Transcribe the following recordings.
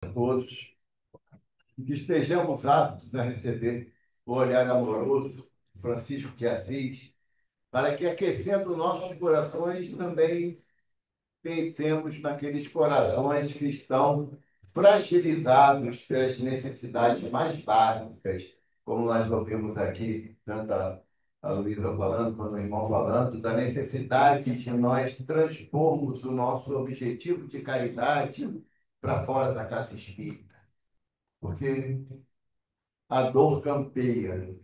Todos, que estejamos aptos a receber o olhar amoroso de Francisco de Assis, para que, aquecendo nossos corações, também pensemos naqueles corações que estão fragilizados pelas necessidades mais básicas, como nós ouvimos aqui, tanto a Luísa falando, quanto o irmão falando, da necessidade de nós transpormos o nosso objetivo de caridade para fora da casa espírita. Porque a dor campeia.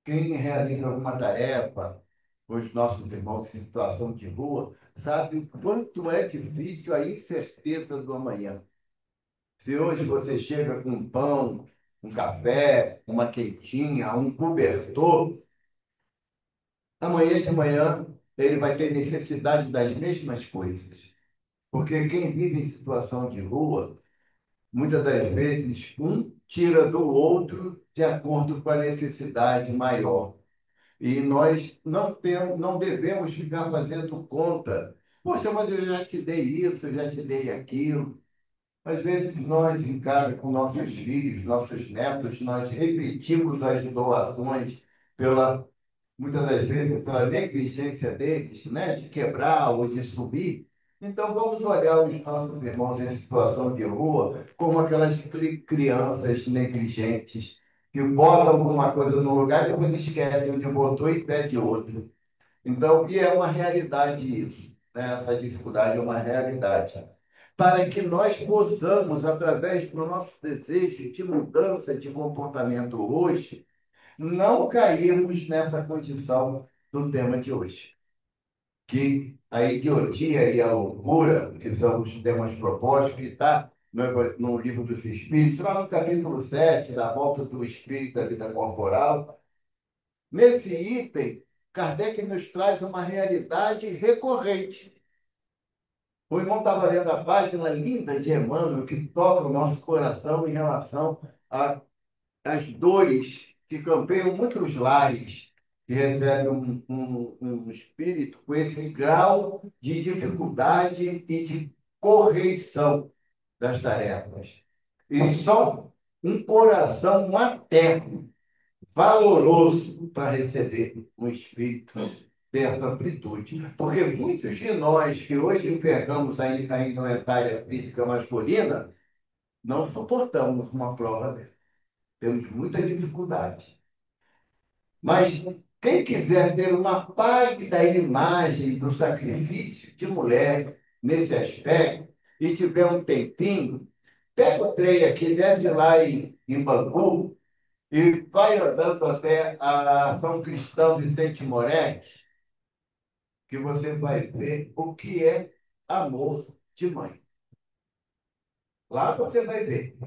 Quem realiza alguma tarefa, os nossos irmãos em situação de rua, sabe o quanto é difícil a incerteza do amanhã. Se hoje você chega com um pão, um café, uma quentinha, um cobertor, amanhã de manhã ele vai ter necessidade das mesmas coisas. Porque quem vive em situação de rua, muitas das vezes, um tira do outro de acordo com a necessidade maior. E nós não devemos ficar fazendo conta. Poxa, mas eu já te dei isso, eu já te dei aquilo. Às vezes nós, em casa, com nossos filhos, nossos netos, nós repetimos as doações pela, muitas das vezes, pela negligência deles, né, de quebrar ou de subir. Então, vamos olhar os nossos irmãos em situação de rua como aquelas crianças negligentes que botam alguma coisa no lugar e depois esquecem onde botou e pede outro. Então, e é uma realidade isso, né? Essa dificuldade é uma realidade. Para que nós possamos, através do nosso desejo de mudança de comportamento hoje, não cairmos nessa condição do tema de hoje, que a idiotia e a loucura, que são os temas propostos, que está no livro dos Espíritos, lá no capítulo 7 da volta do espírito à vida corporal. Nesse item, Kardec nos traz uma realidade recorrente. O irmão estava lendo a página linda de Emmanuel, que toca o nosso coração em relação às dores que campeiam muitos lares, que recebem um espírito com esse grau de dificuldade e de correção das tarefas. E só um coração materno valoroso para receber um espírito dessa amplitude. Porque muitos de nós que hoje envergamos a indumentária física masculina, não suportamos uma prova dessa. Temos muita dificuldade. Mas quem quiser ter uma pálida imagem do sacrifício de mulher nesse aspecto e tiver um tempinho, pega o trem aqui, desce lá em Bangu, e vai andando até a São Cristão Vicente Moretti, que você vai ver o que é amor de mãe. Lá você vai ver,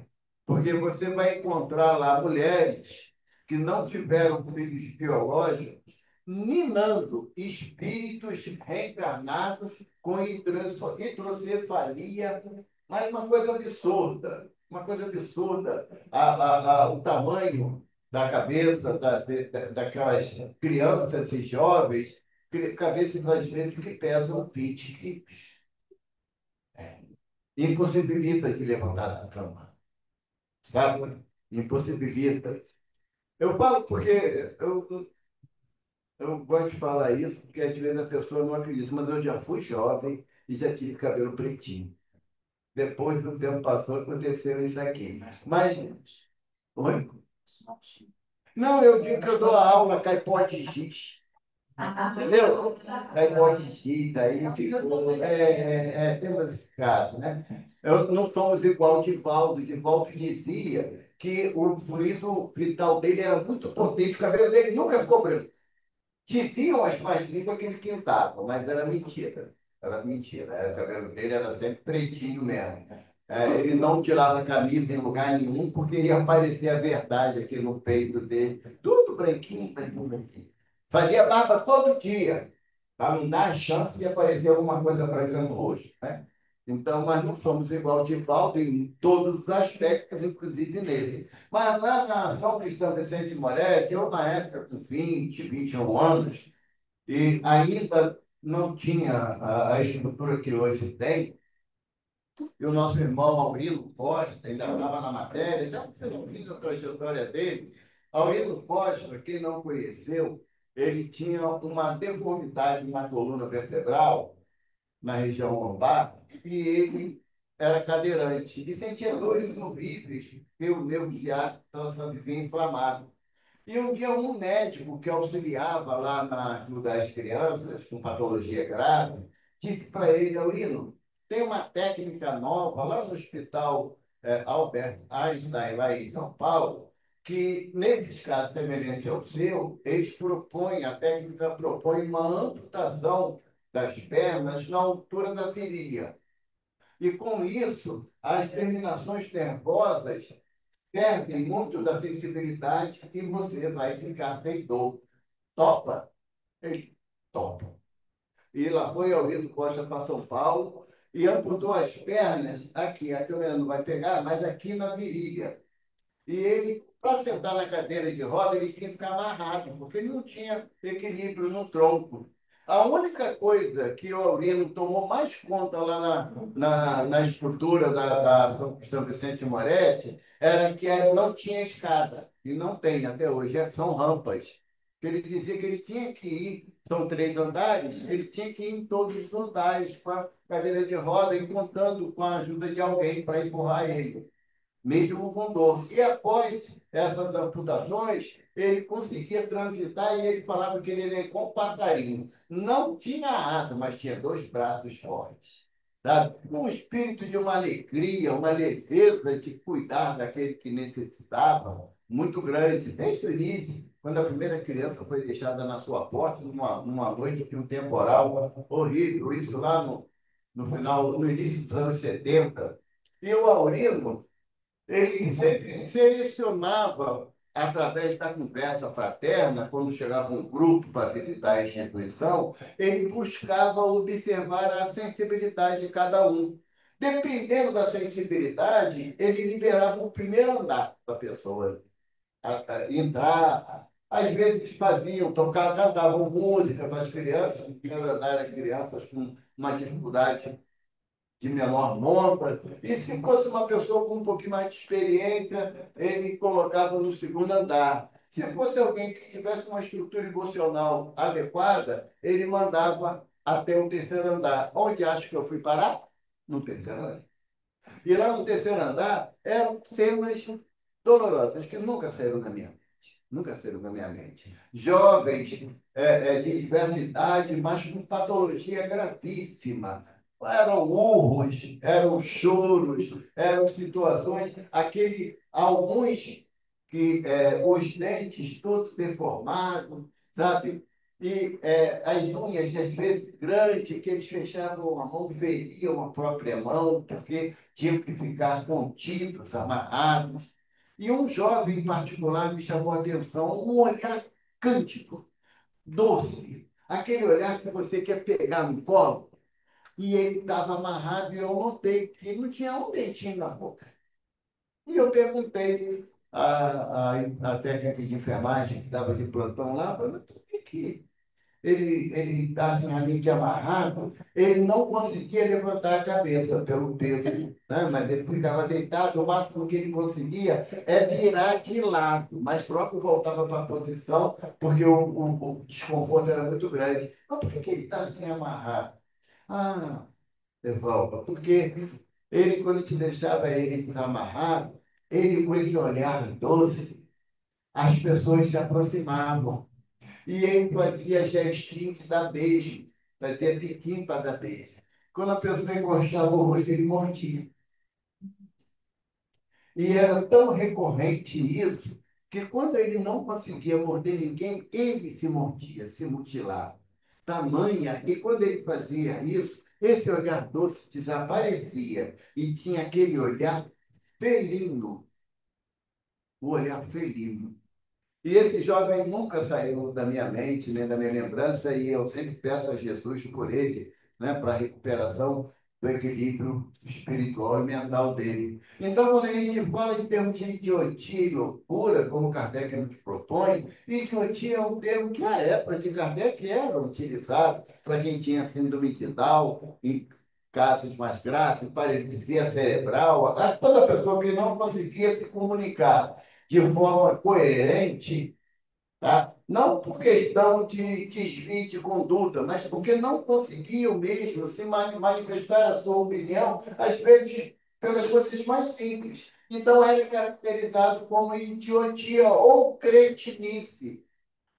porque você vai encontrar lá mulheres que não tiveram filhos biológicos, ninando espíritos reencarnados com hidrocefalia, mas uma coisa absurda, o tamanho da cabeça daquelas crianças e jovens, cabeças às vezes que pesam 20 quilos. Impossibilita de levantar da cama, sabe? Impossibilita. Eu falo porque eu gosto de falar isso, porque às vezes a pessoa não acredita, mas eu já fui jovem e já tive cabelo pretinho. Depois do tempo passou, aconteceu isso aqui. Mas, oi? Não, eu digo que eu dou aula, caipó de giz. Entendeu? Caipó de giz, aí ficou. Temos esse caso, né? Não somos igual de Divaldo. Divaldo dizia que o fluido vital dele era muito potente, o cabelo dele nunca ficou branco. Diziam as más línguas que ele pintava, mas era mentira. Era mentira. O cabelo dele era sempre pretinho mesmo. Ele não tirava a camisa em lugar nenhum, porque ia aparecer a verdade aqui no peito dele. Tudo branquinho, branquinho, branquinho. Fazia barba todo dia, para não dar a chance de aparecer alguma coisa branca no rosto, né? Então, mas não somos igual de Valdo em todos os aspectos, inclusive nele. Mas lá na São Cristão Vicente Moretti, eu na época com 21 anos, e ainda não tinha a estrutura que hoje tem, E o nosso irmão Aurino Costa, ainda estava na matéria, já fiz a trajetória dele. Aurino Costa, para quem não conheceu, ele tinha uma deformidade na coluna vertebral, na região lombar, e ele era cadeirante. E sentia dores horríveis, porque o nervo ciático vivia inflamado. E um dia um médico que auxiliava lá na ajudar as crianças com patologia grave, disse para ele, Aurino, tem uma técnica nova lá no hospital Albert Einstein, lá em São Paulo, que nesses casos semelhantes ao seu, a técnica propõe uma amputação das pernas na altura da virilha. E com isso, as terminações nervosas perdem muito da sensibilidade e você vai ficar sem dor. Topa? Ele topa. E lá foi Aurino Costa para São Paulo e amputou as pernas aqui. A câmera não vai pegar, mas aqui na virilha. E ele, para sentar na cadeira de roda, ele tinha que ficar amarrado, porque ele não tinha equilíbrio no tronco. A única coisa que o Aurino tomou mais conta lá na estrutura da São Vicente de Moretti era que não tinha escada. E não tem até hoje, são rampas. Ele dizia que ele tinha que ir, são 3 andares, ele tinha que ir em todos os andares com a cadeira de roda e contando com a ajuda de alguém para empurrar ele mesmo com dor. E após essas amputações, ele conseguia transitar e ele falava que ele era como um passarinho. Não tinha asa, mas tinha 2 braços fortes. Sabe? Um espírito de uma alegria, uma leveza de cuidar daquele que necessitava, muito grande, desde o início, quando a primeira criança foi deixada na sua porta, numa noite de um temporal horrível, isso lá no final, no início dos anos 70. E o Aurino, ele sempre selecionava, através da conversa fraterna, quando chegava um grupo para visitar a instituição, ele buscava observar a sensibilidade de cada um. Dependendo da sensibilidade, ele liberava o primeiro andar da pessoa entrar. Às vezes cantavam música para as crianças, no primeiro andar eram crianças com uma dificuldade de menor monta. E se fosse uma pessoa com um pouquinho mais de experiência, ele colocava no segundo andar. Se fosse alguém que tivesse uma estrutura emocional adequada, ele mandava até o terceiro andar. Onde acho que eu fui parar? No terceiro andar. E lá no terceiro andar eram cenas dolorosas que nunca saíram da minha mente. Nunca saíram da minha mente. Jovens de diversa idade, mas com patologia gravíssima. Eram urros, eram choros, eram situações, alguns que os dentes todos deformados, sabe? E as unhas, às vezes, grandes, que eles fechavam a mão, feriam a própria mão, porque tinham que ficar contidos, amarrados. E um jovem em particular me chamou a atenção, um olhar cântico, doce, aquele olhar que você quer pegar no colo, e ele estava amarrado, e eu notei que não tinha um dentinho na boca. E eu perguntei à técnica de enfermagem que estava de plantão lá, mas por que ele está assim, ali de amarrado, ele não conseguia levantar a cabeça pelo peso, né? Mas ele ficava deitado, o máximo que ele conseguia é virar de lado, mas próprio voltava para a posição, porque o desconforto era muito grande. Mas por que ele está assim amarrado? Ah, Evaldo, porque ele, quando te deixava ele desamarrado, ele, com esse olhar doce, as pessoas se aproximavam. E ele fazia gestinhos de dar beijo, fazia biquinho para dar beijo. Quando a pessoa encoxava o rosto, ele mordia. E era tão recorrente isso, que quando ele não conseguia morder ninguém, ele se mordia, se mutilava. Tamanha, e quando ele fazia isso, esse olhar doce desaparecia e tinha aquele olhar felino, o olhar felino. E esse jovem nunca saiu da minha mente, nem da minha lembrança, e eu sempre peço a Jesus por ele, né, para a recuperação do equilíbrio espiritual e mental dele. Então, quando a gente fala em termos de idiotia e loucura, como Kardec nos propõe, idiotia é um termo que, à época de Kardec, era utilizado para quem tinha síndrome de Down, casos mais graves, paralisia cerebral, toda pessoa que não conseguia se comunicar de forma coerente, tá? Não por questão de desvio de conduta, mas porque não conseguiam mesmo se manifestar a sua opinião, às vezes pelas coisas mais simples. Então, era caracterizado como idiotia ou cretinice.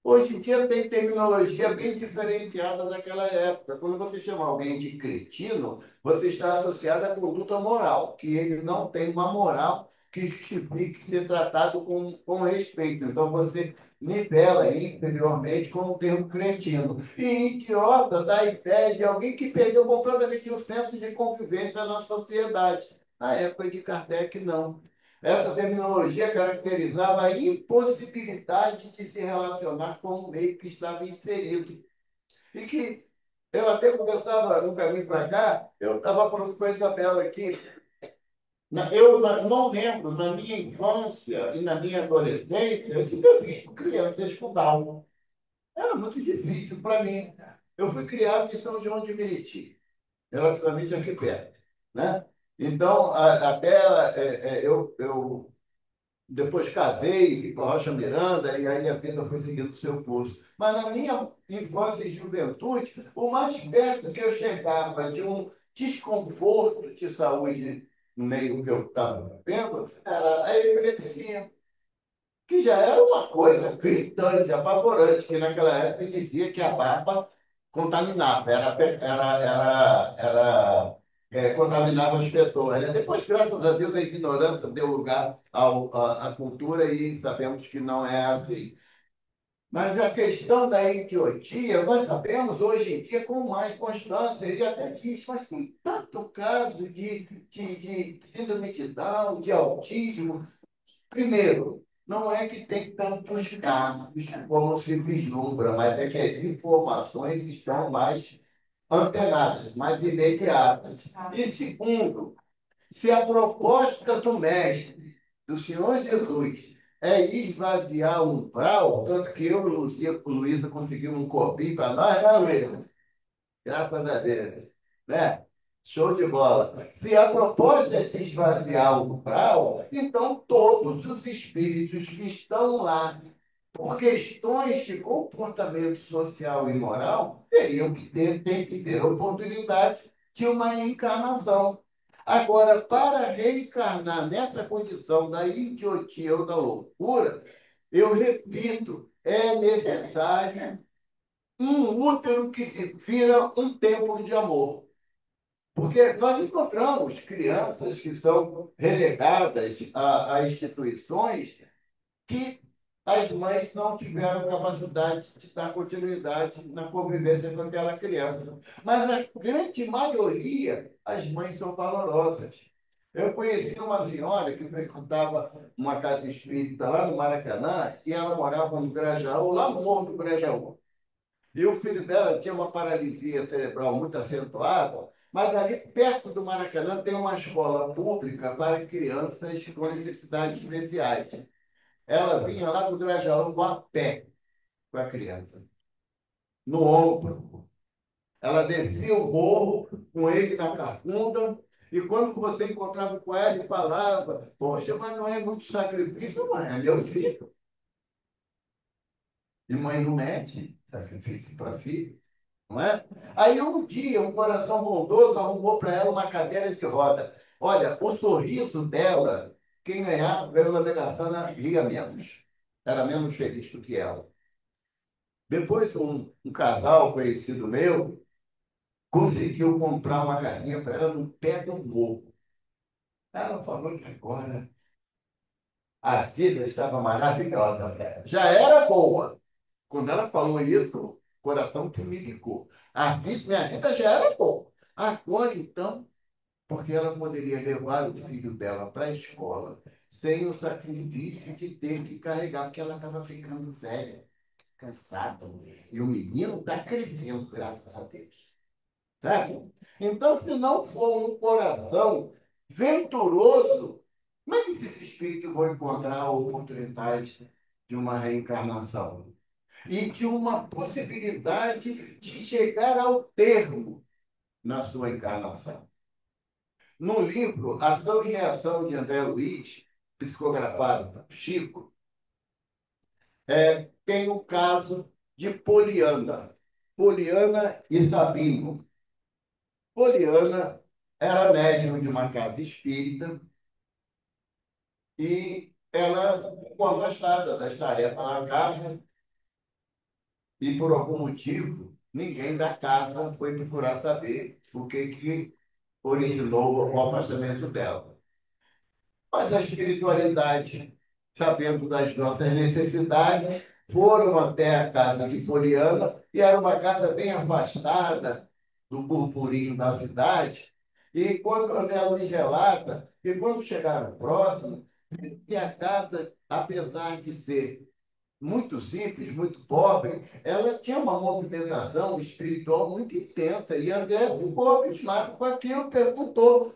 Hoje em dia tem terminologia bem diferenciada daquela época. Quando você chama alguém de cretino, você está associado à conduta moral, que ele não tem uma moral que justifique ser tratado com respeito. Então você nivela inferiormente com o termo cretino. E idiota dá a ideia de alguém que perdeu completamente o senso de convivência na sociedade. Na época de Kardec, não. Essa terminologia caracterizava a impossibilidade de se relacionar com o meio que estava inserido. E que eu até conversava no caminho para cá, eu estava falando com a Isabela aqui. Não lembro, na minha infância e na minha adolescência, eu tinha visto crianças com Down. Era muito difícil para mim. Eu fui criado em São João de Meriti, relativamente aqui perto. Né? Então, até eu depois casei, fui para Rocha Miranda, e aí a vida foi seguindo o seu curso. Mas na minha infância e juventude, o mais perto que eu chegava de um desconforto de saúde no meio que eu estava vivendo era a epilepsia, que já era uma coisa gritante, apavorante, que naquela época dizia que a barba contaminava, contaminava as pessoas. Né? Depois, graças a Deus, a ignorância deu lugar à cultura e sabemos que não é assim. Mas a questão da idiotia, nós sabemos hoje em dia com mais constância, ele até diz, mas tem tanto caso de síndrome de Down, de autismo. Primeiro, não é que tem tantos casos como se vislumbra, mas é que as informações estão mais antenadas, mais imediatas. E segundo, se a proposta do mestre, do Senhor Jesus, é esvaziar o umbral, tanto que eu e Luísa conseguimos um copinho para nós, né, Luísa? Graças a Deus. Né? Show de bola. Se a proposta é se esvaziar o umbral, então todos os espíritos que estão lá por questões de comportamento social e moral teriam que tem que ter oportunidade de uma encarnação. Agora, para reencarnar nessa condição da idiotia ou da loucura, eu repito, é necessário um útero que se vira um templo de amor. Porque nós encontramos crianças que são relegadas a instituições que as mães não tiveram capacidade de dar continuidade na convivência com aquela criança. Mas a grande maioria, as mães são valorosas. Eu conheci uma senhora que frequentava uma casa espírita lá no Maracanã e ela morava no Grajaú, lá no Morro do Grajaú. E o filho dela tinha uma paralisia cerebral muito acentuada, mas ali perto do Maracanã tem uma escola pública para crianças com necessidades especiais. Ela vinha lá do Grajaú a pé com a criança, no ombro. Ela descia o morro com ele na carcunda, e quando você encontrava com ela e falava, poxa, mas não é muito sacrifício, mãe, é meu filho. E mãe não mete sacrifício para filho. Não é? Aí um dia, um coração bondoso arrumou para ela uma cadeira de roda. Olha, o sorriso dela, quem ganhava pela navegação ria menos. Era menos feliz do que ela. Depois, um casal conhecido meu conseguiu comprar uma casinha para ela no pé do morro. Ela falou que agora a vida estava maravilhosa para ela. Já era boa. Quando ela falou isso, o coração que me ligou. Minha vida já era boa. Agora, então, porque ela poderia levar o filho dela para a escola sem o sacrifício de ter que carregar, porque ela estava ficando velha, cansada. E o menino está crescendo, graças a Deus. Sabe? Então, se não for um coração venturoso, como é que esses espíritos vão encontrar a oportunidade de uma reencarnação? E de uma possibilidade de chegar ao termo, na sua encarnação. No livro Ação e Reação de André Luiz, psicografado por Chico, tem o caso de Poliana. Poliana e Sabino. Poliana era médium de uma casa espírita e ela ficou afastada das tarefas da casa e, por algum motivo, ninguém da casa foi procurar saber o que originou o afastamento dela. Mas a espiritualidade, sabendo das nossas necessidades, foram até a casa de Poliana, e era uma casa bem afastada do burburinho da cidade. E quando André Luiz relata que quando chegaram próximo, que a casa, apesar de ser muito simples, muito pobre, ela tinha uma movimentação espiritual muito intensa. E André ficou abismado com aquilo, perguntou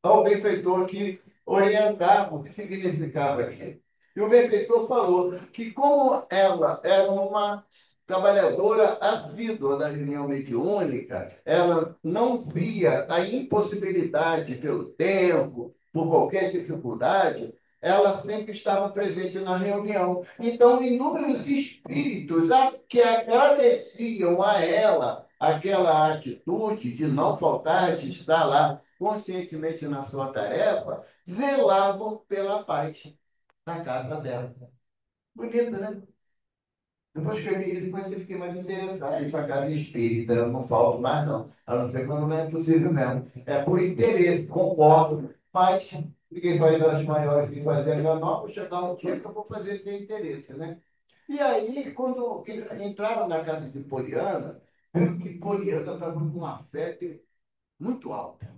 ao benfeitor que orientava o que significava aquilo. E o benfeitor falou que, como ela era uma trabalhadora assídua da reunião mediúnica, ela não via a impossibilidade pelo tempo, por qualquer dificuldade, ela sempre estava presente na reunião. Então, inúmeros espíritos que agradeciam a ela aquela atitude de não faltar, de estar lá conscientemente na sua tarefa, zelavam pela paz da casa dela. Bonito, né? Depois que eu li isso, mas eu fiquei mais interessado em ir para a casa espírita. Eu não falto mais, não. A não ser quando não é possível mesmo. É por interesse, concordo. Mas ninguém faz das maiores que fazer a nova, chegar um dia que eu vou fazer sem interesse, né? E aí, quando entraram na casa de Poliana, viram que Poliana estava com uma fé muito alta.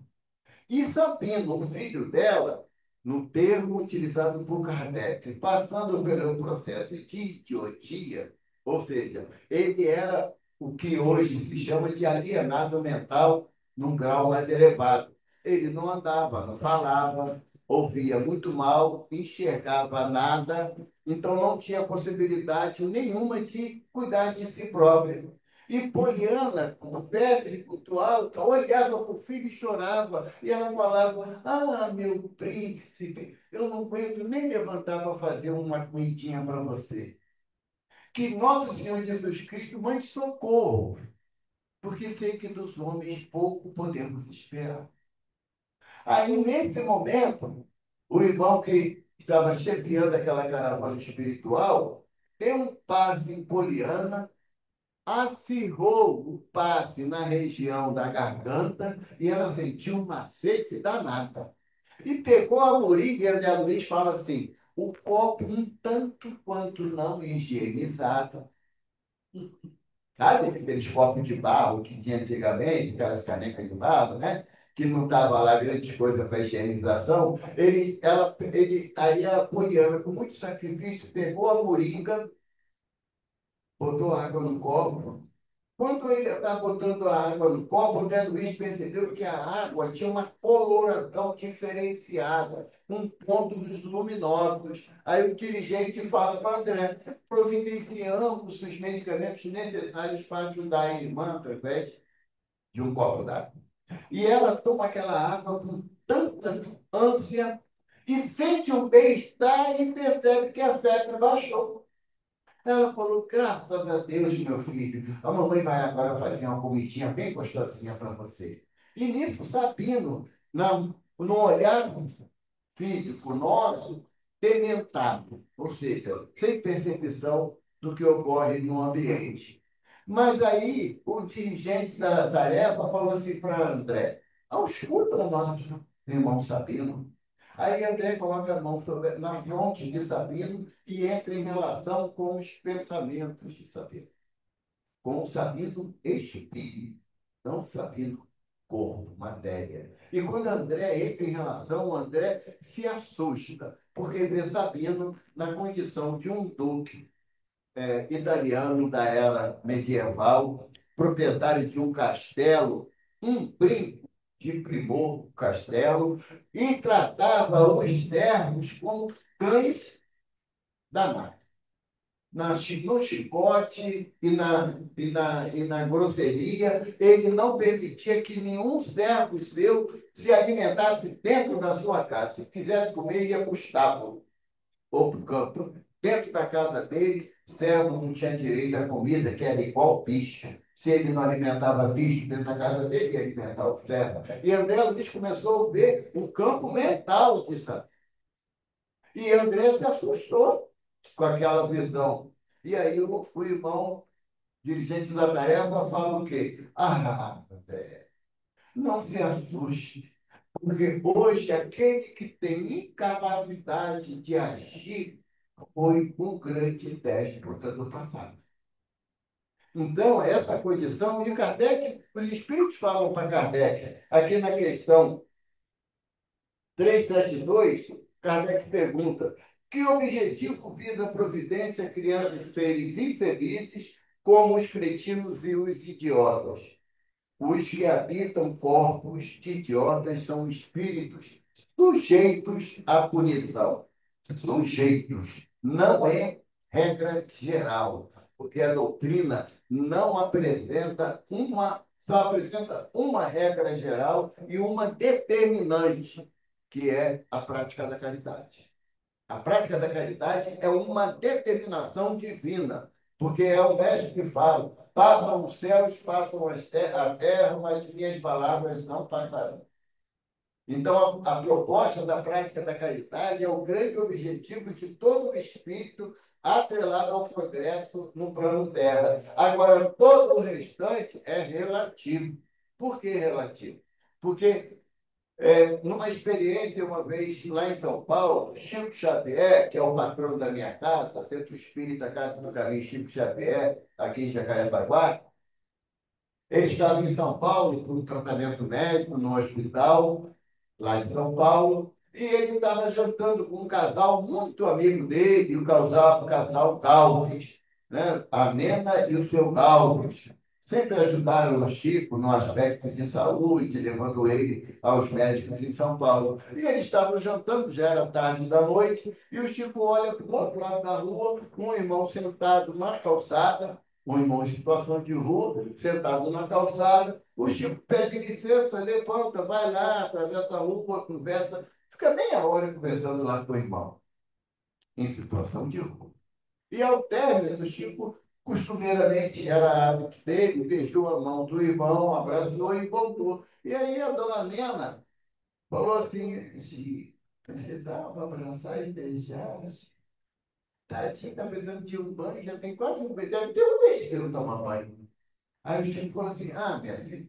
E sabendo o filho dela, no termo utilizado por Kardec, passando pelo processo de idiotia, ou seja, ele era o que hoje se chama de alienado mental num grau mais elevado. Ele não andava, não falava, ouvia muito mal, enxergava nada, então não tinha possibilidade nenhuma de cuidar de si próprio. E Poliana, com febre muito alta, olhava para o filho e chorava. E ela falava: Ah, meu príncipe, eu não aguento nem levantar para fazer uma comidinha para você. Que nosso Senhor Jesus Cristo mande socorro, porque sei que dos homens pouco podemos esperar. Aí, nesse momento, o irmão que estava chefiando aquela caravana espiritual deu um passe em Poliana, acirrou o passe na região da garganta e ela sentiu uma sede danada. E pegou a moringa e a Luiz fala assim: o copo um tanto quanto não higienizado. Sabe aqueles copos de barro que tinha antigamente, aquelas canecas de barro, né? Que não estava lá grande coisa para higienização. Aí a Poliana, com muito sacrifício, pegou a moringa, botou água no copo. Quando ele estava botando a água no copo, o André Luiz percebeu que a água tinha uma coloração diferenciada, um pontos luminosos. Aí o dirigente fala para o André: providenciamos os medicamentos necessários para ajudar a irmã através de um copo d'água. E ela toma aquela água com tanta ânsia e sente um bem-estar e percebe que a febre baixou. Ela falou: graças a Deus, meu filho, a mamãe vai agora fazer uma comidinha bem gostosinha para você. E nisso, Sabino, no olhar físico nosso, dementado, ou seja, sem percepção do que ocorre no ambiente. Mas aí, o dirigente da tarefa falou assim para André: ausculta o nosso irmão Sabino. Aí André coloca a mão na fronte de Sabino e entra em relação com os pensamentos de Sabino. Com o Sabino espírito, não Sabino corpo, matéria. E quando André entra em relação, André se assusta, porque vê Sabino na condição de um duque italiano da era medieval, proprietário de um castelo, um brinco de primor castelo, e tratava os servos como cães da mata. no chicote e na grosseria. Ele não permitia que nenhum servo seu se alimentasse dentro da sua casa. Se quisesse comer, ia para o estábulo ou para o campo. Dentro da casa dele, o servo não tinha direito à comida, que era igual bicho. Se ele não alimentava bicho dentro da casa dele, ia alimentar o servo. E André Luiz começou a ver o campo mental disso. E André se assustou com aquela visão. E aí o irmão, dirigente da tarefa, fala o quê? Ah, André, não se assuste, porque hoje aquele que tem incapacidade de agir foi um grande déspota do passado. Então, essa condição, e Kardec, os espíritos falam para Kardec, aqui na questão 372, Kardec pergunta: que objetivo visa a providência criando seres infelizes como os cretinos e os idiotas? Os que habitam corpos de idiotas são espíritos sujeitos à punição. Sujeitos. Não é regra geral, porque a doutrina não apresenta só apresenta uma regra geral e uma determinante, que é a prática da caridade. A prática da caridade é uma determinação divina, porque é o mestre que fala: passam os céus, passam a terra, mas minhas palavras não passarão. Então, a proposta da prática da caridade é o grande objetivo de todo o espírito atrelado ao progresso no plano Terra. Agora, todo o restante é relativo. Por que relativo? Porque numa experiência, uma vez lá em São Paulo, Chico Xavier, que é o patrão da minha casa, Centro Espírita Casa do Caminho Chico Xavier, aqui em Jacarepaguá, ele estava em São Paulo por um tratamento médico no hospital, lá em São Paulo, e ele estava jantando com um casal muito amigo dele, o casal Galves, né? A Nena e o seu Galves. Sempre ajudaram o Chico no aspecto de saúde, levando ele aos médicos em São Paulo. E eles estavam jantando, já era tarde da noite, e o Chico olha para o outro lado da rua, um irmão sentado na calçada, um irmão em situação de rua, sentado na calçada. O Chico pede licença, levanta, vai lá, atravessa a rua, conversa, fica meia hora conversando lá com o irmão, em situação de rua. E ao término, o Chico, costumeiramente, era hábito dele, beijou a mão do irmão, abraçou e voltou. E aí a dona Nena falou assim: se precisava abraçar e beijar, tadinho, está precisando de um banho, já tem quase um mês, deve ter um mês que não toma banho. Aí o Chico falou assim: ah, minha filha,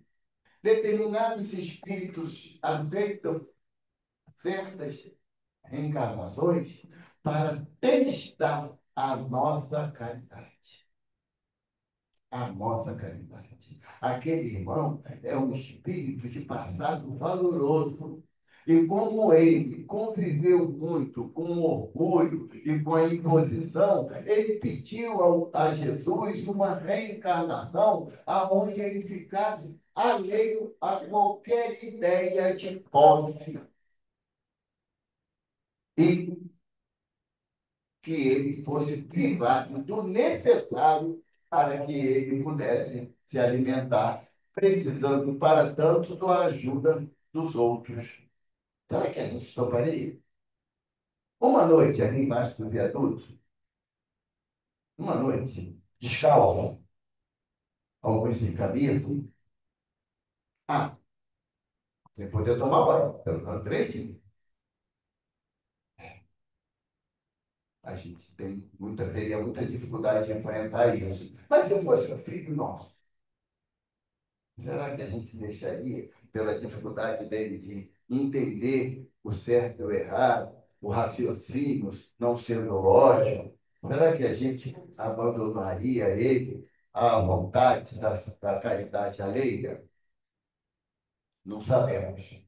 determinados espíritos aceitam certas reencarnações para testar a nossa caridade. A nossa caridade. Aquele irmão é um espírito de passado valoroso. E como ele conviveu muito com o orgulho e com a imposição, ele pediu a Jesus uma reencarnação aonde ele ficasse alheio a qualquer ideia de posse e que ele fosse privado do necessário para que ele pudesse se alimentar, precisando, para tanto, da ajuda dos outros. Será que a gente toparia? Uma noite ali embaixo do viaduto, uma noite, descalço, alguns sem camisa, ah, sem poder tomar banho, pelo menos 3 dias. A gente teria muita dificuldade de enfrentar isso. Mas se fosse um filho nosso, será que a gente deixaria, pela dificuldade dele de entender o certo e o errado, o raciocínio não sendo lógico, será que a gente abandonaria ele à vontade da caridade alheia? Não sabemos.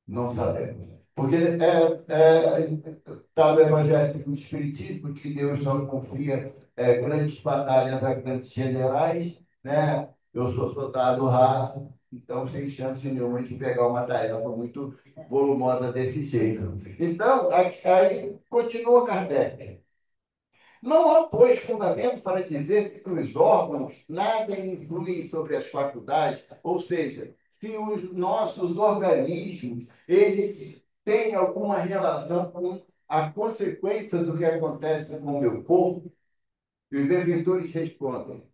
Não sabemos. Porque está no Evangelho do Espiritismo que Deus não confia grandes batalhas a grandes generais, né? Eu sou soldado raso, então sem chance nenhuma de pegar uma tarefa muito volumosa desse jeito. Então, aí continua Kardec. Não há, pois, fundamento para dizer que os órgãos nada influem sobre as faculdades, ou seja, se os nossos organismos eles têm alguma relação com a consequência do que acontece com o meu corpo, e os benfeitores respondem: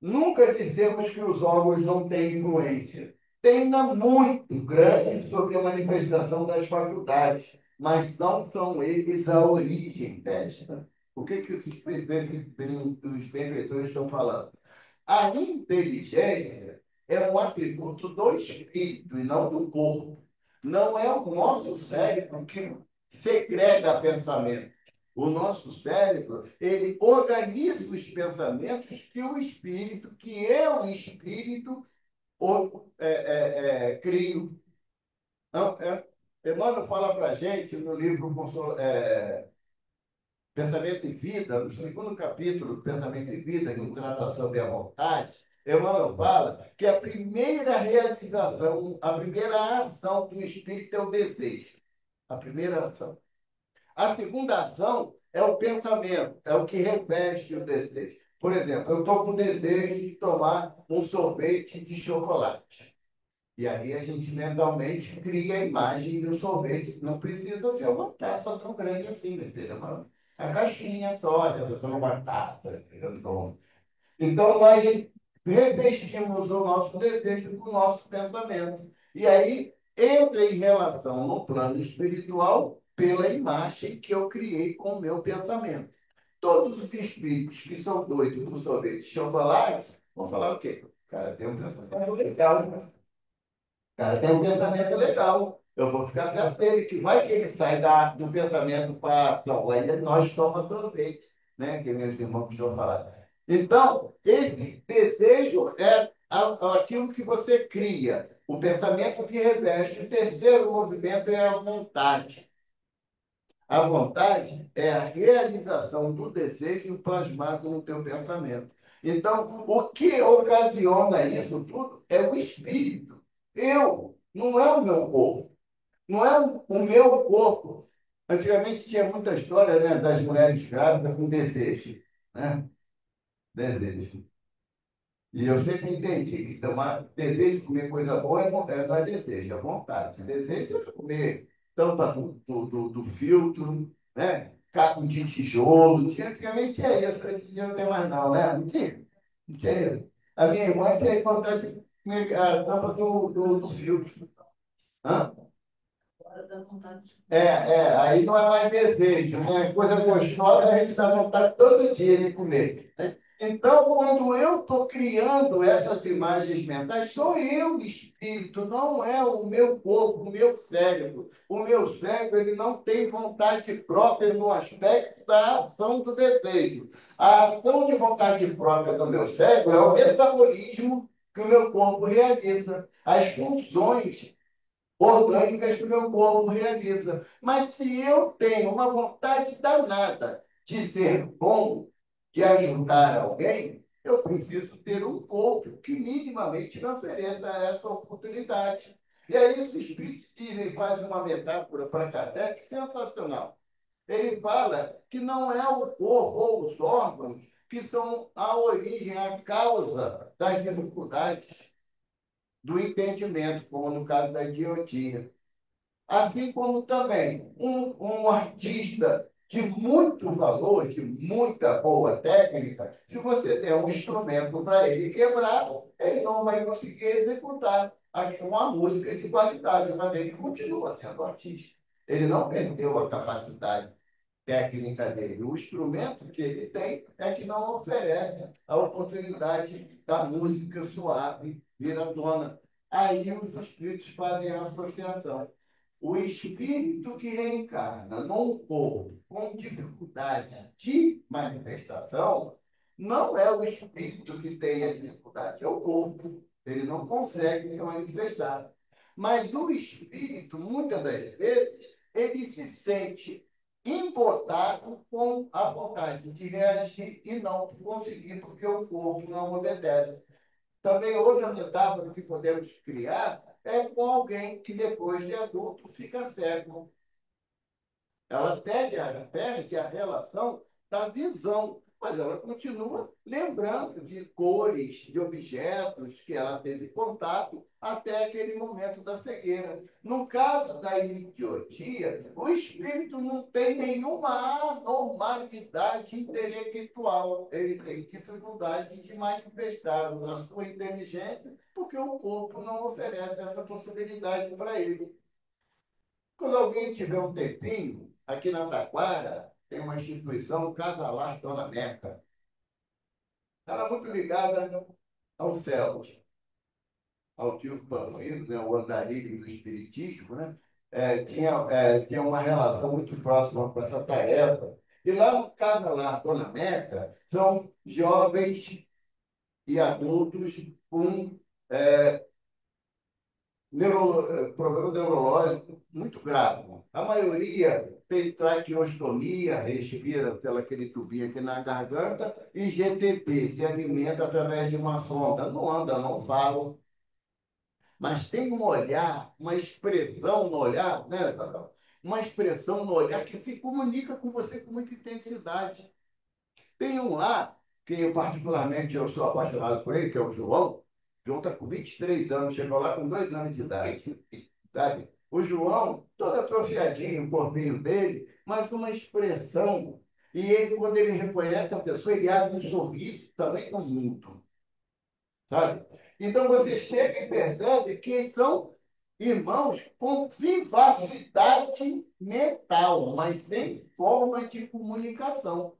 nunca dissemos que os órgãos não têm influência. Têm-na muito grande sobre a manifestação das faculdades, mas não são eles a origem desta. O que os benfeitores estão falando? A inteligência é um atributo do espírito e não do corpo. Não é o nosso cérebro que segrega pensamento. O nosso cérebro, ele organiza os pensamentos que eu, espírito, crio. Então, Emmanuel fala para a gente no livro Pensamento e Vida, no segundo capítulo, Pensamento e Vida, que trata sobre a vontade, Emmanuel fala que a primeira realização, a primeira ação do espírito é o desejo. A primeira ação. A segunda ação é o pensamento, é o que reveste o desejo. Por exemplo, eu estou com desejo de tomar um sorvete de chocolate. E aí a gente mentalmente cria a imagem do sorvete. Não precisa ser uma taça tão grande assim, meu filho. A caixinha só, já só uma taça. Então, nós revestimos o nosso desejo com o nosso pensamento. E aí entra em relação no plano espiritual pela imagem que eu criei com o meu pensamento. Todos os espíritos que são doidos por sorvete de chocolate vão falar o quê? O cara tem um pensamento legal, né? O cara tem um pensamento legal. Eu vou ficar perto dele, que vai que ele sai do pensamento para a ação. Aí nós tomamos sorvete, né? Que meus irmãos costumam falar. Então, esse desejo é aquilo que você cria. O pensamento que reveste. O terceiro movimento é a vontade. A vontade é a realização do desejo plasmado no teu pensamento. Então, o que ocasiona isso tudo é o espírito. Não é o meu corpo. Não é o meu corpo. Antigamente tinha muita história, né, das mulheres grávidas com desejo. Né? Desejo. E eu sempre entendi que desejo de comer coisa boa não é desejo, é vontade. Desejo é comer tampa do filtro, né? Caco de tijolo. Antigamente tinha isso, hoje em dia não tem mais não, né? Não tinha. Não tinha isso. A minha irmã tinha vontade de comer a tampa do filtro. Hã? Aí não é mais desejo, né? Coisa gostosa, a gente dá vontade todo dia de comer. Né? Então, quando eu estou criando essas imagens mentais, sou eu, espírito, não é o meu corpo, o meu cérebro. O meu cérebro ele não tem vontade própria no aspecto da ação do desejo. A ação de vontade própria do meu cérebro é o metabolismo que o meu corpo realiza. As funções orgânicas que o meu corpo realiza. Mas se eu tenho uma vontade danada de ser bom, de ajudar alguém, eu preciso ter um corpo que minimamente me ofereça essa oportunidade. E aí os espíritos dizem, fazem uma metáfora para Kardec sensacional. Ele fala que não é o corpo ou os órgãos que são a origem, a causa das dificuldades do entendimento, como no caso da idiotia. Assim como também um artista de muito valor, de muita boa técnica, se você der um instrumento para ele quebrar, ele não vai conseguir executar uma música de qualidade, mas ele continua sendo artista. Ele não perdeu a capacidade técnica dele. O instrumento que ele tem é que não oferece a oportunidade da música suave vir à tona. Aí os espíritos fazem a associação. O espírito que reencarna num corpo com dificuldade de manifestação não é o espírito que tem a dificuldade, é o corpo. Ele não consegue se manifestar. Mas o espírito, muitas das vezes, ele se sente embotado com a vontade de reagir e não conseguir, porque o corpo não obedece. Também outra metáfora que podemos criar é com alguém que depois de adulto fica cego. Ela perde a relação da visão, mas ela continua lembrando de cores, de objetos que ela teve contato até aquele momento da cegueira. No caso da idiotia, o espírito não tem nenhuma anormalidade intelectual. Ele tem dificuldade de manifestar a sua inteligência, porque o corpo não oferece essa possibilidade para ele. Quando alguém tiver um tempinho, aqui na Taquara, tem uma instituição, Casa Lar Dona Meca. Ela é muito ligada ao céu, ao tio Panfiro, né, o andarilho do espiritismo, né? Tinha uma relação muito próxima com essa tarefa. E lá no Casa Lar Dona Meca, são jovens e adultos com problema neurológico muito grave. A maioria tem traqueostomia, respira pelo aquele tubinho aqui na garganta, e GTP, se alimenta através de uma sonda. Não anda, não fala, mas tem um olhar, uma expressão no olhar, né, Isabel? Uma expressão no olhar que se comunica com você com muita intensidade. Tem um lá, que eu particularmente eu sou apaixonado por ele, que é o João. João está com 23 anos, chegou lá com 2 anos de idade. Sabe? O João, todo atrofiadinho, o corpinho dele, mas com uma expressão. E ele, quando ele reconhece a pessoa, ele abre um sorriso também no mundo. Sabe? Então você chega e percebe que são irmãos com vivacidade mental, mas sem forma de comunicação.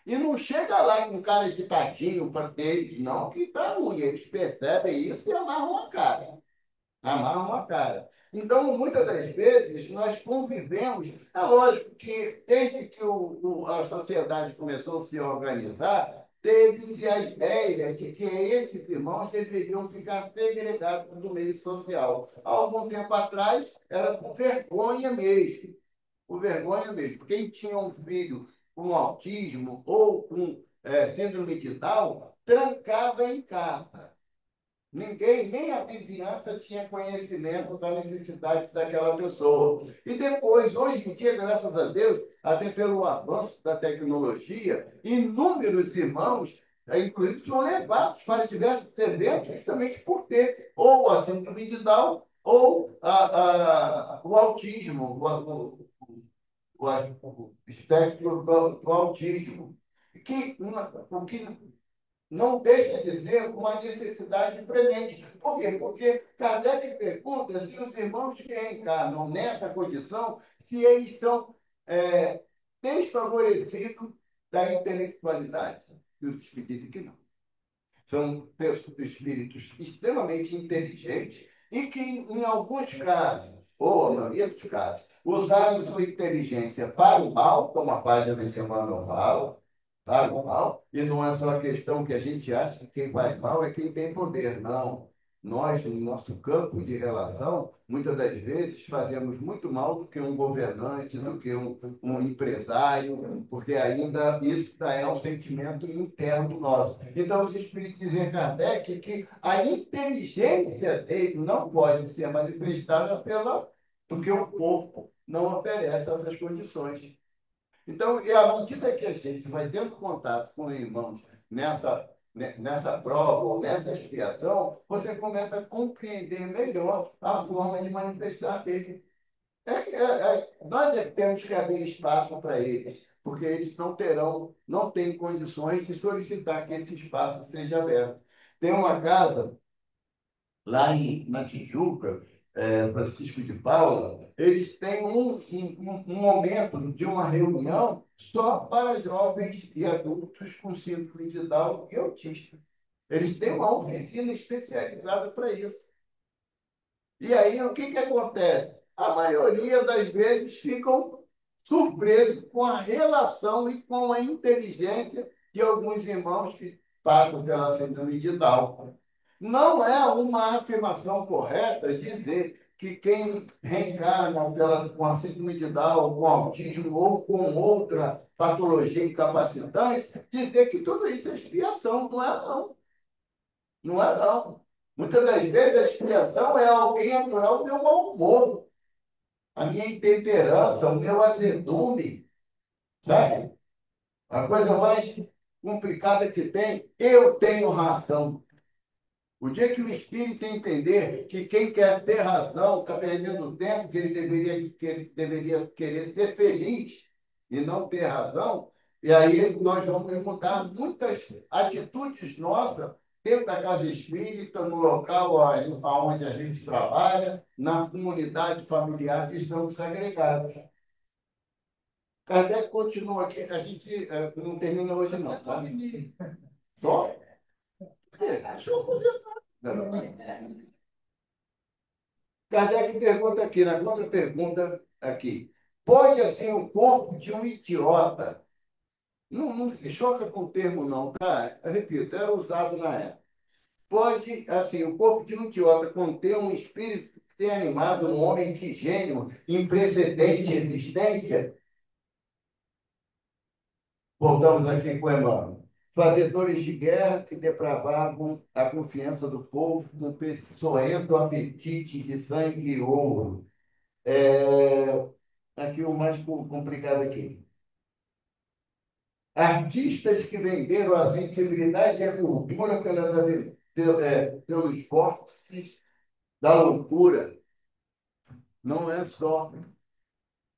E não chega lá com cara de tadinho para eles, não, que tá ruim. Eles percebem isso e amarram a cara. Amarram a cara. Então, muitas das vezes, nós convivemos. É lógico que, desde que a sociedade começou a se organizar, teve-se a ideia de que esses irmãos deveriam ficar segregados do meio social. Há algum tempo atrás, era por vergonha mesmo. Por vergonha mesmo. Quem tinha um filho com autismo ou com síndrome de Down, trancava em casa. Ninguém, nem a vizinhança tinha conhecimento da necessidade daquela pessoa. E depois, hoje em dia, graças a Deus, até pelo avanço da tecnologia, inúmeros irmãos, inclusive, são levados para diversos eventos justamente por ter ou a síndrome de Down ou o autismo, o espectro do autismo. O que não deixa de ser uma necessidade premente. Por quê? Porque Kardec pergunta se os irmãos que reencarnam nessa condição, se eles são desfavorecidos da intelectualidade. E os espíritos dizem que não. São espíritos extremamente inteligentes e que, em alguns casos, ou a maioria dos casos, usaram sua inteligência para o mal, como a página de Emmanuel fala, para o mal, e não é só a questão que a gente acha que quem faz mal é quem tem poder, não. Nós, no nosso campo de relação, muitas das vezes fazemos muito mal do que um governante, do que um empresário, porque ainda isso é um sentimento interno nosso. Então, os espíritos dizem Kardec que a inteligência dele não pode ser manifestada porque o corpo não oferece essas condições. Então, e à medida que a gente vai tendo contato com irmãos nessa prova ou nessa expiação, você começa a compreender melhor a forma de manifestar dele. Nós é que temos que abrir espaço para eles, porque eles não têm condições de solicitar que esse espaço seja aberto. Tem uma casa lá na Tijuca, Francisco de Paula, eles têm um momento de uma reunião só para jovens e adultos com síndrome de Down e autista. Eles têm uma oficina especializada para isso. E aí, o que acontece? A maioria das vezes ficam surpresos com a relação e com a inteligência de alguns irmãos que passam pela síndrome de Down. Não é uma afirmação correta dizer que quem reencarna com a síndrome de Down, com autismo ou com outra patologia incapacitante, dizer que tudo isso é expiação. Não é, não. Não é, não. Muitas das vezes a expiação é alguém aturar o meu mau humor. a minha intemperança, o meu azedume, sabe? A coisa mais complicada que tem, eu tenho razão. O dia que o espírito entender que quem quer ter razão está perdendo tempo, que ele deveria querer ser feliz e não ter razão, e aí nós vamos mudar muitas atitudes nossas dentro da casa espírita, no local onde a gente trabalha, na comunidade familiar que estamos agregados. Kardec continua aqui, a gente não termina hoje não, tá? Só? Deixa eu fazer. Kardec pergunta aqui, na contra pergunta aqui. Pode, assim, o corpo de um idiota, não se choca com o termo não, tá? Eu repito, era usado na época. Pode, assim, o corpo de um idiota conter um espírito que tenha animado um homem de gênio em precedente existência? Voltamos aqui com Emmanuel. Fazedores de guerra que depravavam a confiança do povo com peçonhento apetite de sangue e ouro. É, aqui o mais complicado aqui. Artistas que venderam a sensibilidade e a cultura pelos postes da loucura. Não é só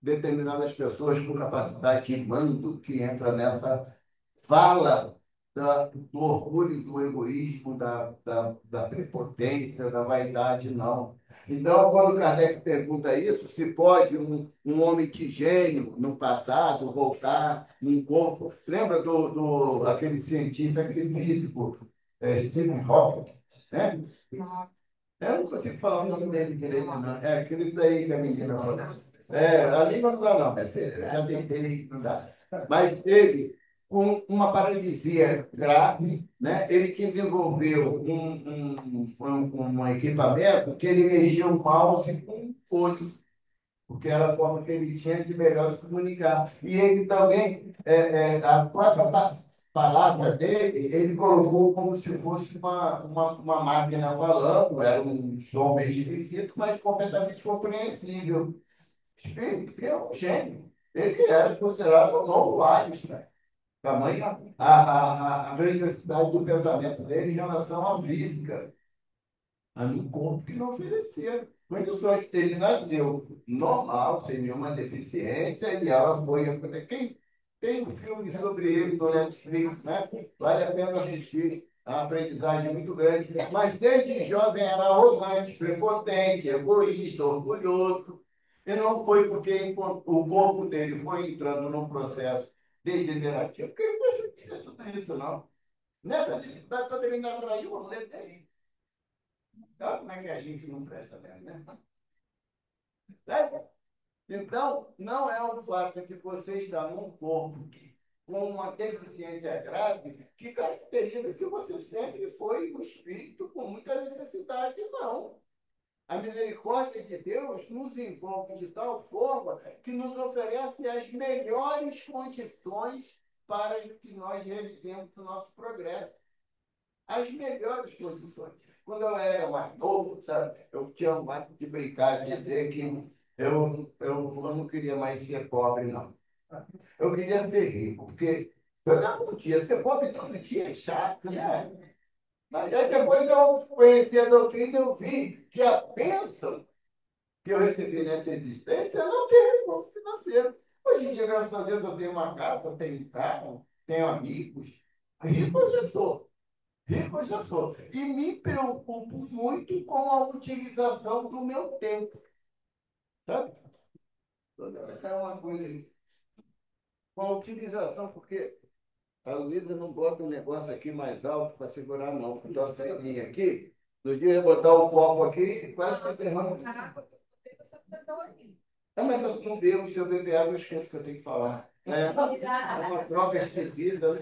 determinadas pessoas com capacidade de mando que entra nessa fala do orgulho, do egoísmo, da prepotência, da vaidade, não. Então, quando Kardec pergunta isso, se pode um homem de gênio no passado voltar num corpo. Lembra aquele cientista, aquele físico, Stephen Hawking, né? Eu não consigo falar o nome dele direito, não. É aquele daí que a menina falou. A língua não dá, não. Já tentei, não dá. Mas ele, com uma paralisia grave, né, ele desenvolveu um equipamento que ele mexia o mouse com o olho, porque era a forma que ele tinha de melhor se comunicar. E ele também, a própria palavra dele, ele colocou como se fosse uma máquina falando, era um som meio esquisito, mas completamente compreensível. Espírito, que é um gênio. Ele era considerado o novo Einstein. Tamanha a grandiosidade do pensamento dele em relação à física, a um corpo que não ofereceram condições. Ele nasceu normal, sem nenhuma deficiência, e ela foi. Quem tem um filme sobre ele no Netflix, né? Vale a pena assistir. É uma aprendizagem muito grande. Mas desde jovem era arrogante, prepotente, egoísta, orgulhoso. E não foi porque o corpo dele foi entrando num processo degenerativo que ele deixou de ser tudo isso, não. Nessa dificuldade toda ele ainda traiu a mulher dele. Olha como é que a gente não presta mesmo, né? Né? Então, não é o fato de você estar num corpo com uma deficiência grave que caracteriza que você sempre foi um espírito com muita necessidade, não. A misericórdia de Deus nos envolve de tal forma que nos oferece as melhores condições para que nós realizemos o nosso progresso. As melhores condições. Quando eu era mais novo, sabe, eu tinha um hábito de brincar, de dizer que eu não queria mais ser pobre, não. Eu queria ser rico, porque eu não podia ser pobre todo dia, é chato, né? Mas aí depois eu conheci a doutrina e eu vi que a bênção que eu recebi nessa existência é não ter recurso financeiro. Hoje em dia, graças a Deus, eu tenho uma casa, eu tenho um carro, tenho amigos. Rico eu já sou. Rico eu já sou. E me preocupo muito com a utilização do meu tempo. Sabe? É uma coisa aí. Com a utilização, porque a Luísa não bota um negócio aqui mais alto para segurar, não. Estou sem linha aqui. No dia eu ia botar o copo aqui e quase que derrama. Mas eu não bebo, se eu beber água, eu esqueço que eu tenho que falar. É uma troca esquisita.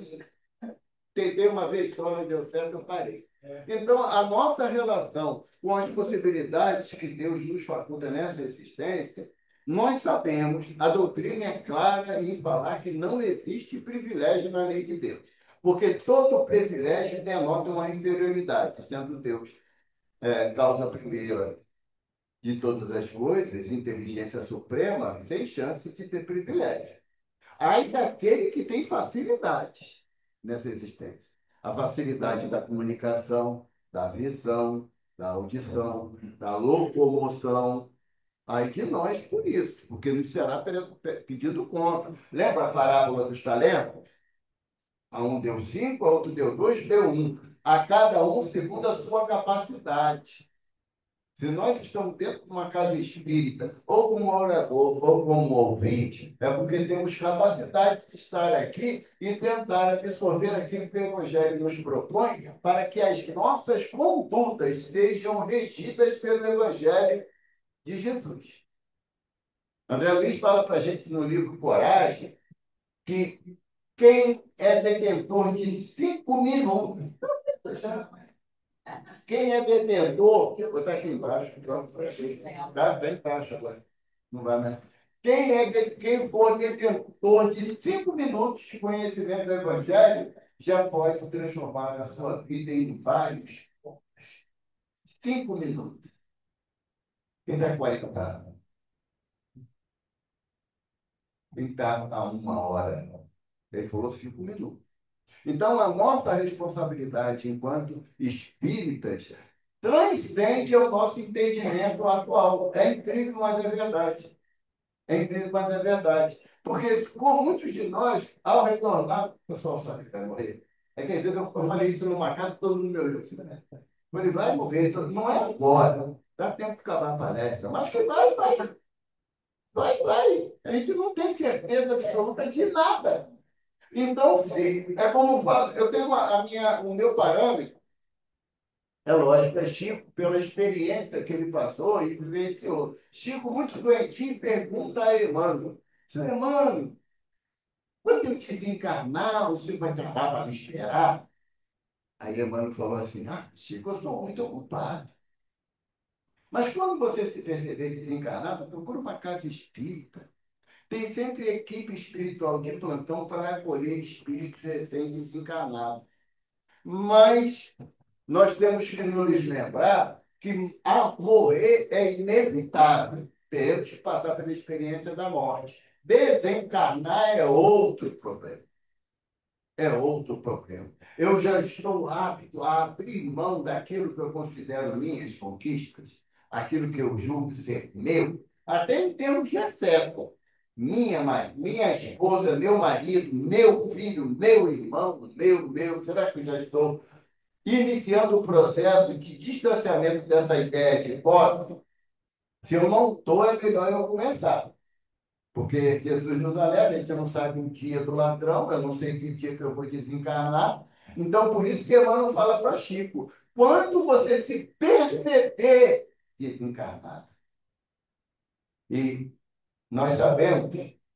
Tentei uma vez só, não deu certo, eu parei. Então, a nossa relação com as possibilidades que Deus nos faculta nessa existência, nós sabemos, a doutrina é clara em falar que não existe privilégio na lei de Deus. Porque todo privilégio denota uma inferioridade, sendo Deus causa primeira. de todas as coisas, inteligência suprema, sem chance de ter privilégio. Ai daquele que tem facilidades nessa existência. A facilidade da comunicação, da visão, da audição, da locomoção. Ai de nós por isso, porque nos será pedido conta. Lembra a parábola dos talentos? A um deu cinco, a outro deu dois, deu um. A cada um segundo a sua capacidade. Se nós estamos dentro de uma casa espírita, ou como orador, ou como ouvinte, é porque temos capacidade de estar aqui e tentar absorver aquilo que o Evangelho nos propõe, para que as nossas condutas sejam regidas pelo Evangelho de Jesus. André Luiz fala para a gente no livro Coragem que quem é detentor de 5 minutos, quem é detentor, vou botar aqui embaixo, pronto, tá bem embaixo agora, não vai mais. Quem for detentor de 5 minutos de conhecimento do Evangelho, já pode transformar a sua vida em vários pontos. 5 minutos. Quem está 40? Quem está a 1 hora? Ele falou 5 minutos. Então, a nossa responsabilidade enquanto espíritas transcende o nosso entendimento atual. É incrível, mas é verdade. É incrível, mas é verdade. Porque, com muitos de nós, ao retornar, o pessoal sabe que vai morrer. É que às vezes eu falei isso numa casa, todo mundo me olhou. Ele vai morrer, não é agora. Dá tempo de acabar a palestra, mas que vai. A gente não tem certeza absoluta de nada. Então, sim, é como falo, eu tenho o meu parâmetro, é lógico, é Chico, pela experiência que ele passou e vivenciou. Chico, muito doentinho, pergunta a Emmanuel: seu Emmanuel, quando eu desencarnar, o senhor vai tratar para me esperar? Aí Emmanuel falou assim: Chico, eu sou muito ocupado. Mas quando você se perceber desencarnado, procura uma casa espírita. Tem sempre equipe espiritual de plantão para acolher espíritos recém-desencarnados. Mas nós temos que nos lembrar que morrer é inevitável. Temos que passar pela experiência da morte. Desencarnar é outro problema. É outro problema. Eu já estou apto a abrir mão daquilo que eu considero minhas conquistas, aquilo que eu julgo ser meu, até em termos de afeto. Minha esposa, meu marido, meu filho, meu irmão, será que eu já estou iniciando o processo de distanciamento dessa ideia de posse? Se eu não estou, é melhor eu começar. Porque Jesus nos alerta, a gente não sabe o dia do ladrão, eu não sei que dia que eu vou desencarnar. Então, por isso que Emmanuel fala para Chico: quando você se perceber desencarnado. E nós sabemos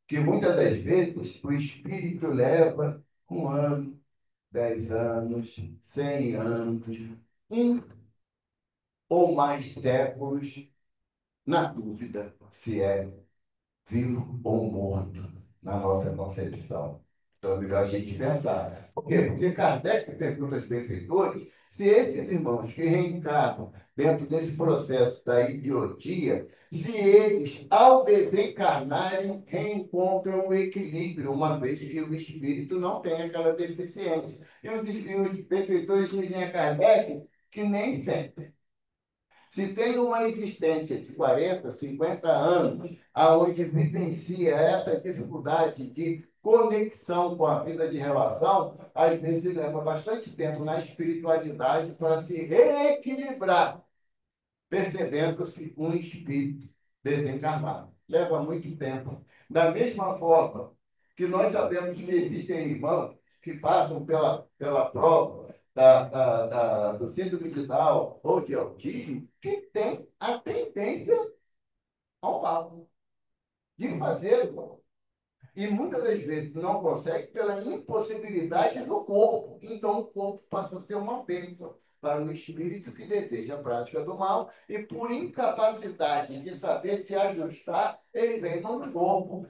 que muitas das vezes o espírito leva 1 ano, 10 anos, 100 anos, um ou mais séculos, na dúvida se é vivo ou morto, na nossa concepção. Então é melhor a gente pensar. Por quê? Porque Kardec pergunta aos benfeitores se esses irmãos que reencarnam dentro desse processo da idiotia, se eles, ao desencarnarem, reencontram o equilíbrio, uma vez que o espírito não tem aquela deficiência. E os benfeitores dizem a Kardec que nem sempre. Se tem uma existência de 40, 50 anos, aonde vivencia essa dificuldade de conexão com a vida de relação, às vezes leva bastante tempo na espiritualidade para se reequilibrar, percebendo-se um espírito desencarnado. Leva muito tempo. Da mesma forma que nós sabemos que existem irmãos que passam pela prova do síndrome de Down ou de autismo, que tem a tendência ao mal, de fazer o mal. E muitas das vezes não consegue pela impossibilidade do corpo. Então o corpo passa a ser uma bênção para o espírito que deseja a prática do mal e por incapacidade de saber se ajustar, ele vem no corpo,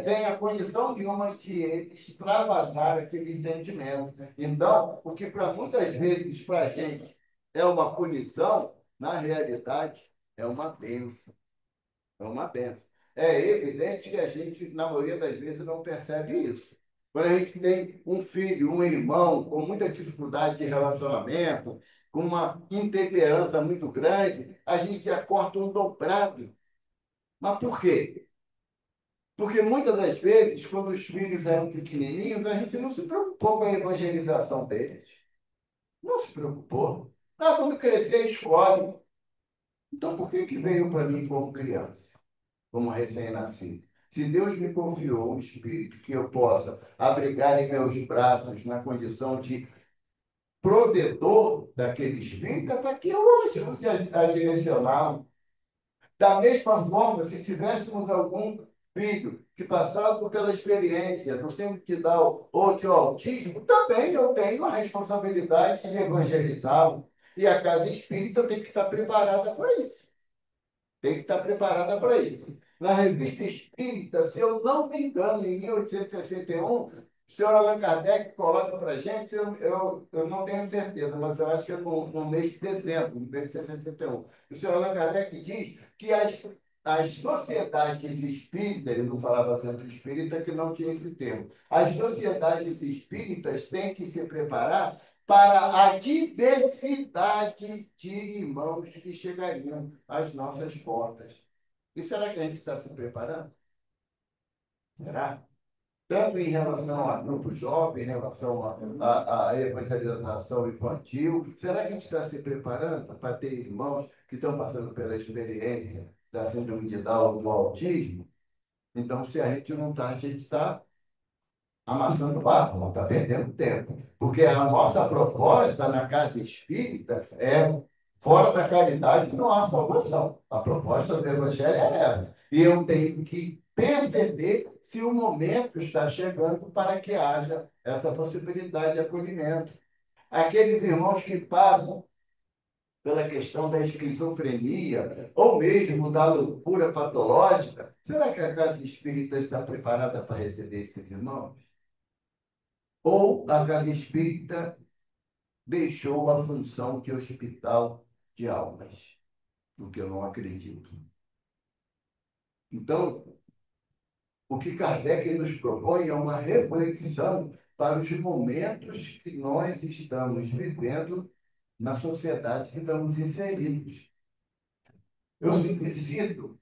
tem a condição nenhuma de extravasar aquele sentimento. Então, o que para muitas vezes para a gente é uma punição, na realidade, é uma bênção. É uma benção. É evidente que a gente, na maioria das vezes, não percebe isso. Quando a gente tem um filho, um irmão com muita dificuldade de relacionamento, com uma intemperança muito grande, a gente já corta um dobrado. Mas por quê? Porque muitas das vezes, quando os filhos eram pequenininhos, a gente não se preocupou com a evangelização deles. Não se preocupou. Ah, quando crescer, escolhe. Então, por que que veio para mim como criança? Como recém-nascido. Se Deus me confiou um espírito que eu possa abrigar em meus braços na condição de protetor daquele espírito, é para que eu ajude a direcioná-lo. Da mesma forma, se tivéssemos algum filho que passado pela experiência do síndrome de Down ou de autismo, também eu tenho a responsabilidade de evangelizá-lo. E a casa espírita tem que estar preparada para isso. Tem que estar preparada para isso. Na Revista Espírita, se eu não me engano, em 1861, o senhor Allan Kardec coloca para a gente, eu não tenho certeza, mas eu acho que é no mês de dezembro de 1861. O senhor Allan Kardec diz que as sociedades espíritas, ele não falava sempre espírita, que não tinha esse termo, as sociedades espíritas têm que se preparar para a diversidade de irmãos que chegariam às nossas portas. E será que a gente está se preparando? Será? Tanto em relação a grupo jovem, em relação à evangelização infantil, será que a gente está se preparando para ter irmãos que estão passando pela experiência da síndrome de Down, do autismo? Então, se a gente não está, a gente está amassando barro, não está perdendo tempo. Porque a nossa proposta na casa espírita é, fora da caridade, não há salvação. A proposta do Evangelho é essa. E eu tenho que perceber se o momento está chegando para que haja essa possibilidade de acolhimento. Aqueles irmãos que passam pela questão da esquizofrenia, ou mesmo da loucura patológica, será que a casa espírita está preparada para receber esses irmãos? Ou a casa espírita deixou a função de hospital de almas, porque eu não acredito. Então, o que Kardec nos propõe é uma reflexão para os momentos que nós estamos vivendo na sociedade que estamos inseridos. Eu sempre cito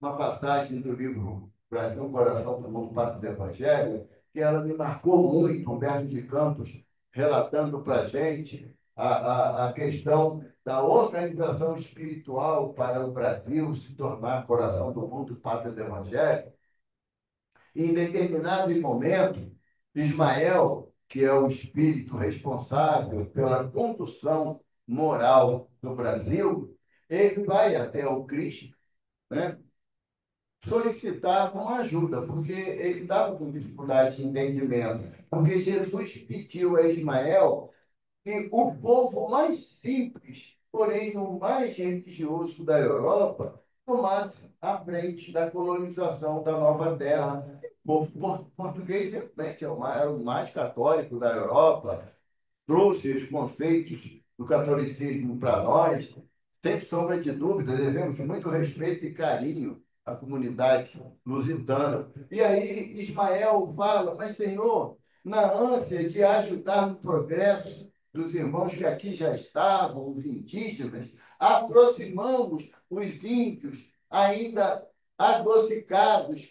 uma passagem do livro Brasil, Coração do Mundo, Parte do Evangelho, que ela me marcou muito, Humberto de Campos, relatando para a gente a questão da organização espiritual para o Brasil se tornar coração do mundo, Pátria do Evangelho. E, em determinado momento, Ismael, que é o espírito responsável pela condução moral do Brasil, ele vai até o Cristo, né? Solicitar uma ajuda, porque ele estava com dificuldade de entendimento. Porque Jesus pediu a Ismael que o povo mais simples, porém o mais religioso da Europa, tomasse a frente da colonização da nova terra. O povo português, realmente, era o mais católico da Europa, trouxe os conceitos do catolicismo para nós, sem sombra de dúvida, devemos muito respeito e carinho à comunidade lusitana. E aí Ismael fala, mas Senhor, na ânsia de ajudar no progresso dos irmãos que aqui já estavam, os indígenas, aproximamos os índios ainda adocicados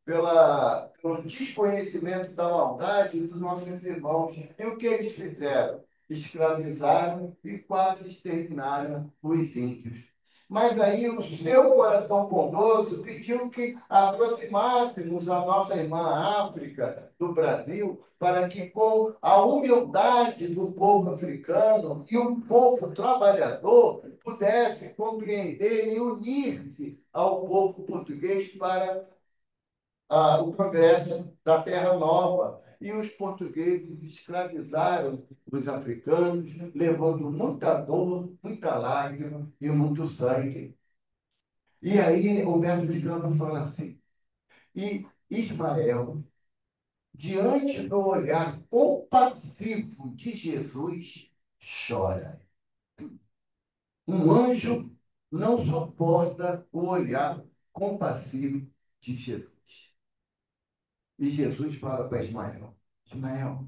pelo desconhecimento da maldade dos nossos irmãos. E o que eles fizeram? Escravizaram e quase exterminaram os índios. Mas aí o seu coração bondoso pediu que aproximássemos a nossa irmã África do Brasil, para que com a humildade do povo africano e o povo trabalhador pudesse compreender e unir-se ao povo português para o progresso da Terra Nova. E os portugueses escravizaram os africanos, levando muita dor, muita lágrima e muito sangue. E aí o Humberto de Campos fala assim, e Ismael, diante do olhar compassivo de Jesus, chora. Um anjo não suporta o olhar compassivo de Jesus. E Jesus fala para Ismael: Ismael,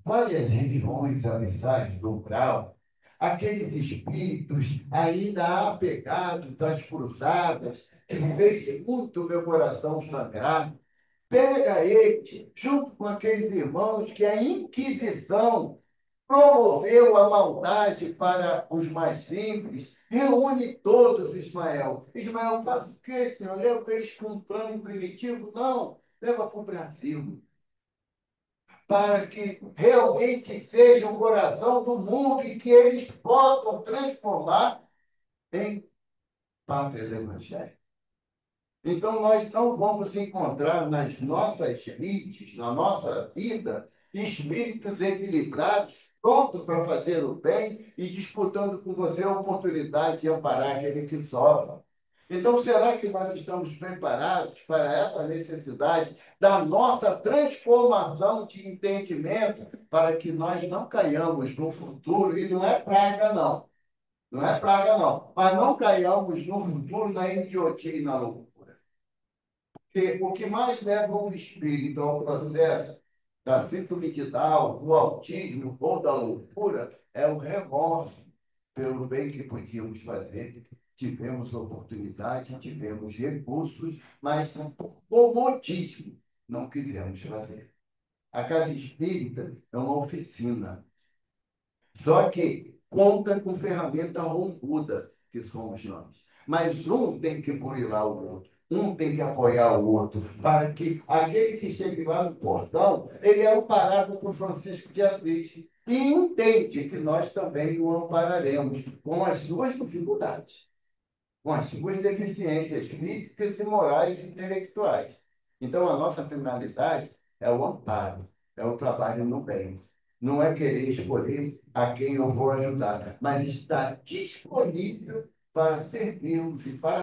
fale as regiões abissais do umbral, aqueles espíritos ainda apegados às cruzadas, que fez muito meu coração sangrar. Pega eles, junto com aqueles irmãos que a Inquisição promoveu a maldade para os mais simples, reúne todos, Ismael. Ismael, faz o quê, senhor? Leva eles com um plano primitivo? Não, leva para o Brasil, para que realmente seja o coração do mundo e que eles possam transformar em pátria do Evangelho. Então, nós não vamos encontrar nas nossas mentes, na nossa vida, espíritos equilibrados, prontos para fazer o bem e disputando com você a oportunidade de amparar aquele que sofre. Então, será que nós estamos preparados para essa necessidade da nossa transformação de entendimento para que nós não caiamos no futuro? E não é praga, não. Não é praga, não. Mas não caiamos no futuro na idiotia e na loucura. Porque o que mais leva um espírito ao processo da síndrome de Down, do autismo ou da loucura é o remorso pelo bem que podíamos fazer. Tivemos oportunidade, tivemos recursos, mas por comodismo não quisemos fazer. A casa espírita é uma oficina, só que conta com ferramenta rombuda, que somos nós. Mas um tem que burilar o outro, um tem que apoiar o outro, para que aquele que chegue lá no portão, ele é amparado por Francisco de Assis. E entende que nós também o ampararemos com as suas dificuldades, com as suas deficiências físicas e morais e intelectuais. Então, a nossa finalidade é o amparo, é o trabalho no bem. Não é querer escolher a quem eu vou ajudar, mas estar disponível para servirmos e para